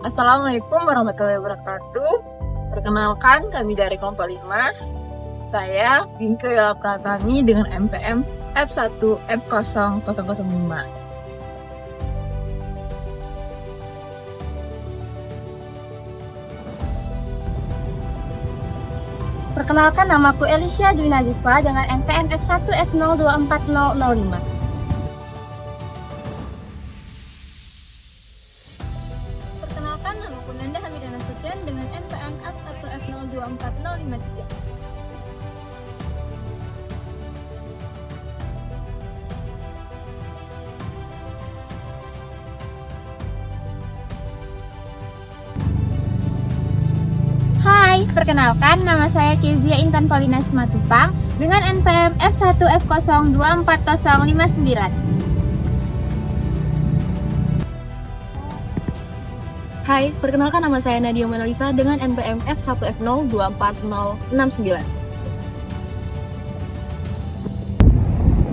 Assalamualaikum warahmatullahi wabarakatuh. Perkenalkan, kami dari kelompok 5. Saya Bingke Yola Pratami dengan MPM F1 F0005. Perkenalkan, namaku Elisha Dwi Nazifa dengan NPM F1 F024005. Perkenalkan, namaku Nanda Hamidana Sutian dengan NPM F1 F024053. Hai, perkenalkan, nama saya Kezia Intan Paulina Simatupang dengan NPM F1 F024059. Hai, perkenalkan nama saya Nadia Monalisa dengan NPM F1 F024069.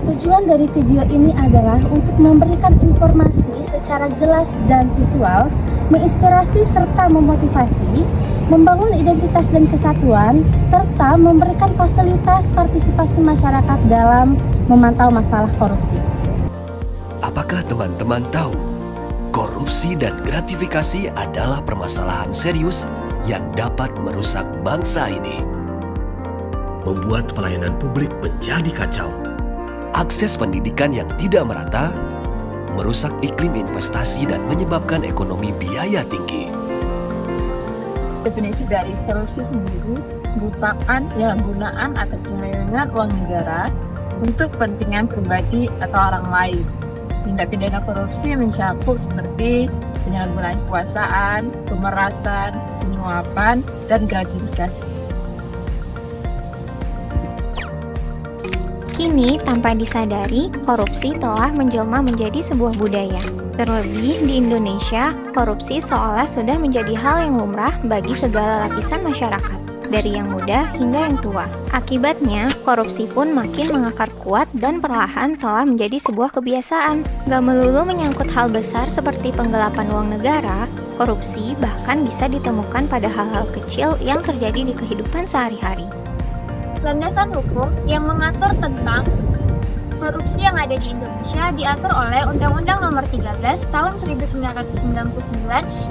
Tujuan dari video ini adalah untuk memberikan informasi secara jelas dan visual, menginspirasi serta memotivasi, membangun identitas dan kesatuan, serta memberikan fasilitas partisipasi masyarakat dalam memantau masalah korupsi. Apakah teman-teman tahu? Korupsi dan gratifikasi adalah permasalahan serius yang dapat merusak bangsa ini. Membuat pelayanan publik menjadi kacau. Akses pendidikan yang tidak merata, merusak iklim investasi dan menyebabkan ekonomi biaya tinggi. Definisi dari korupsi sendiri merupakan penyalahgunaan atau penyelewengan uang negara untuk kepentingan pribadi atau orang lain. Tindak pidana korupsi mencakup seperti penyalahgunaan kekuasaan, pemerasan, penyuapan, dan gratifikasi. Kini, tanpa disadari, korupsi telah menjelma menjadi sebuah budaya. Terlebih di Indonesia, korupsi seolah sudah menjadi hal yang lumrah bagi segala lapisan masyarakat, dari yang muda hingga yang tua. Akibatnya, korupsi pun makin mengakar kuat dan perlahan telah menjadi sebuah kebiasaan. Gak melulu menyangkut hal besar seperti penggelapan uang negara, korupsi bahkan bisa ditemukan pada hal-hal kecil yang terjadi di kehidupan sehari-hari. Landasan hukum yang mengatur tentang korupsi yang ada di Indonesia diatur oleh Undang-Undang Nomor 13 Tahun 1999,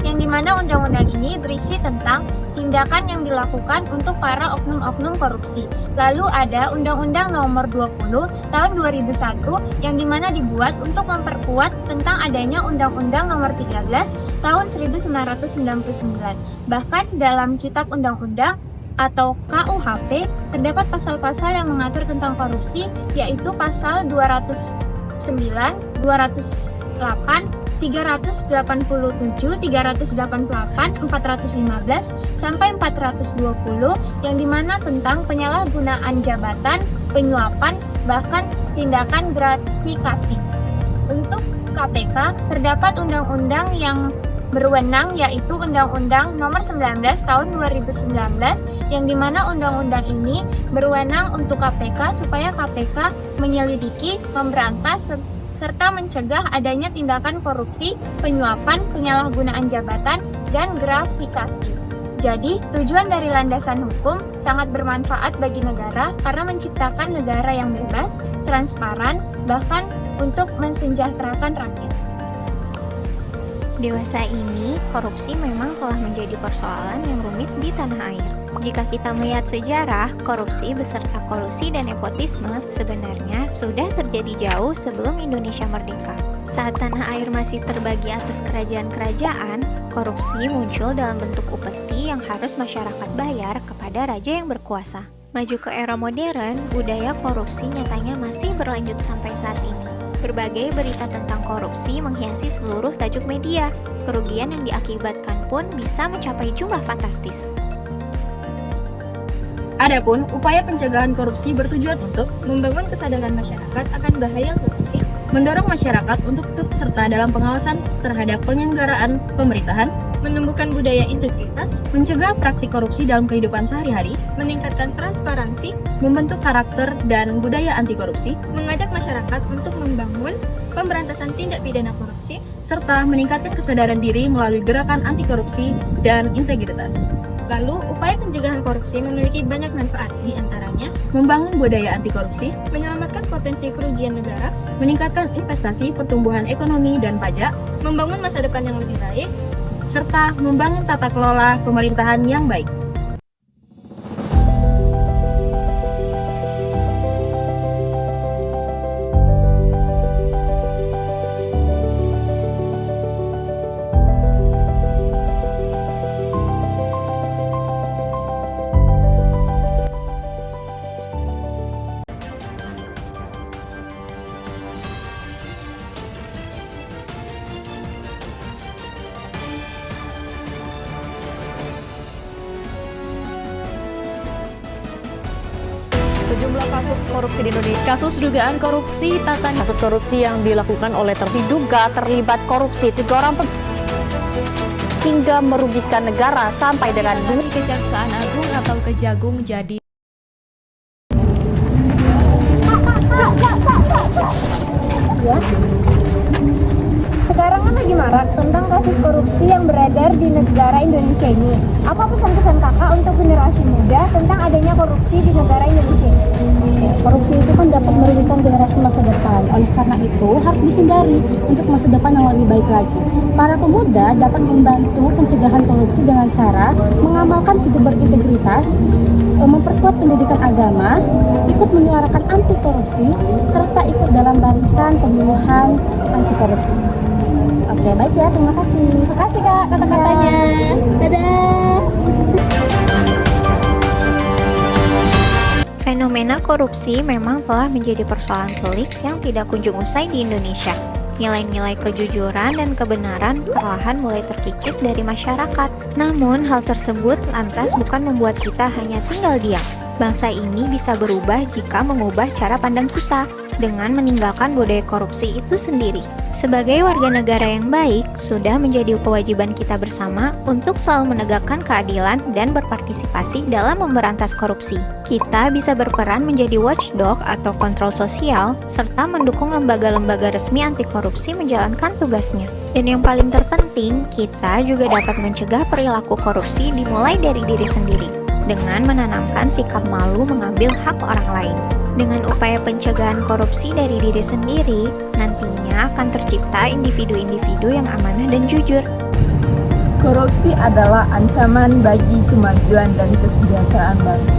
yang dimana undang-undang ini berisi tentang tindakan yang dilakukan untuk para oknum-oknum korupsi. Lalu ada Undang-Undang Nomor 20 Tahun 2001 yang dimana dibuat untuk memperkuat tentang adanya Undang-Undang Nomor 13 Tahun 1999. Bahkan dalam Kitab Undang-Undang atau KUHP terdapat pasal-pasal yang mengatur tentang korupsi, yaitu pasal 209, 208, 387, 388, 415 sampai 420 yang dimana tentang penyalahgunaan jabatan, penyuapan, bahkan tindakan gratifikasi. Untuk KPK terdapat undang-undang yang berwenang, yaitu Undang-Undang Nomor 19 Tahun 2019, yang dimana undang-undang ini berwenang untuk KPK supaya KPK menyelidiki, memberantas, serta mencegah adanya tindakan korupsi, penyuapan, penyalahgunaan jabatan, dan gratifikasi. Jadi, tujuan dari landasan hukum sangat bermanfaat bagi negara karena menciptakan negara yang bebas, transparan, bahkan untuk mensejahterakan rakyat. Dewasa ini, korupsi memang telah menjadi persoalan yang rumit di tanah air. Jika kita melihat sejarah, korupsi beserta kolusi dan nepotisme sebenarnya sudah terjadi jauh sebelum Indonesia merdeka. Saat tanah air masih terbagi atas kerajaan-kerajaan, korupsi muncul dalam bentuk upeti yang harus masyarakat bayar kepada raja yang berkuasa. Maju ke era modern, budaya korupsi nyatanya masih berlanjut sampai saat ini. Berbagai berita tentang korupsi menghiasi seluruh tajuk media. Kerugian yang diakibatkan pun bisa mencapai jumlah fantastis. Adapun upaya pencegahan korupsi bertujuan untuk membangun kesadaran masyarakat akan bahaya korupsi, mendorong masyarakat untuk turut serta dalam pengawasan terhadap penyelenggaraan pemerintahan, menumbuhkan budaya integritas, mencegah praktik korupsi dalam kehidupan sehari-hari, meningkatkan transparansi, membentuk karakter dan budaya anti korupsi, mengajak masyarakat untuk membangun pemberantasan tindak pidana korupsi, serta meningkatkan kesadaran diri melalui gerakan anti korupsi dan integritas. Lalu, upaya pencegahan korupsi memiliki banyak manfaat, di antaranya Membangun budaya anti korupsi, menyelamatkan potensi kerugian negara, meningkatkan investasi, pertumbuhan ekonomi dan pajak, membangun masa depan yang lebih baik, serta membangun tata kelola pemerintahan yang baik. Sejumlah kasus korupsi di Indonesia. Kasus dugaan korupsi tata Kasus korupsi yang dilakukan oleh terdiduga terlibat korupsi 3 orang hingga merugikan negara sampai dengan di Kejaksaan Agung atau Kejagung jadi Sekarang kan lagi marak tentang kasus korupsi yang beredar di negara Indonesia ini. Apa pesan-pesan kakak untuk generasi muda tentang adanya korupsi di negara Indonesia ini? Korupsi itu kan dapat merugikan generasi masa depan. Oleh karena itu harus dihindari untuk masa depan yang lebih baik lagi. Para pemuda dapat membantu pencegahan korupsi dengan cara mengamalkan hidup berintegritas, memperkuat pendidikan agama, ikut menyuarakan anti korupsi, serta ikut dalam barisan pemilihan anti korupsi. Oke, baik ya, terima kasih. Terima kasih kak kata-katanya. Dadah. Fenomena korupsi memang telah menjadi persoalan pelik yang tidak kunjung usai di Indonesia. Nilai-nilai kejujuran dan kebenaran perlahan mulai terkikis dari masyarakat. Namun, hal tersebut lantas bukan membuat kita hanya tinggal diam. Bangsa ini bisa berubah jika mengubah cara pandang kita dengan meninggalkan budaya korupsi itu sendiri. Sebagai warga negara yang baik, sudah menjadi kewajiban kita bersama untuk selalu menegakkan keadilan dan berpartisipasi dalam memberantas korupsi. Kita bisa berperan menjadi watchdog atau kontrol sosial, serta mendukung lembaga-lembaga resmi anti korupsi menjalankan tugasnya. Dan yang paling terpenting, kita juga dapat mencegah perilaku korupsi dimulai dari diri sendiri, dengan menanamkan sikap malu mengambil hak orang lain. Dengan upaya pencegahan korupsi dari diri sendiri, nantinya akan tercipta individu-individu yang amanah dan jujur. Korupsi adalah ancaman bagi kemajuan dan kesejahteraan bangsa.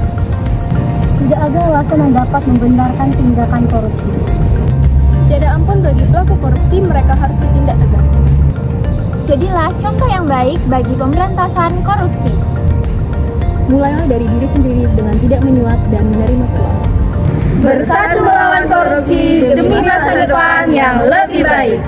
Tidak ada alasan yang dapat membenarkan tindakan korupsi. Tiada ampun bagi pelaku korupsi, mereka harus ditindak tegas. Jadilah contoh yang baik bagi pemberantasan korupsi. Mulailah dari diri sendiri dengan tidak menyuap dan menerima suap. Bersatu melawan korupsi demi masa depan yang lebih baik.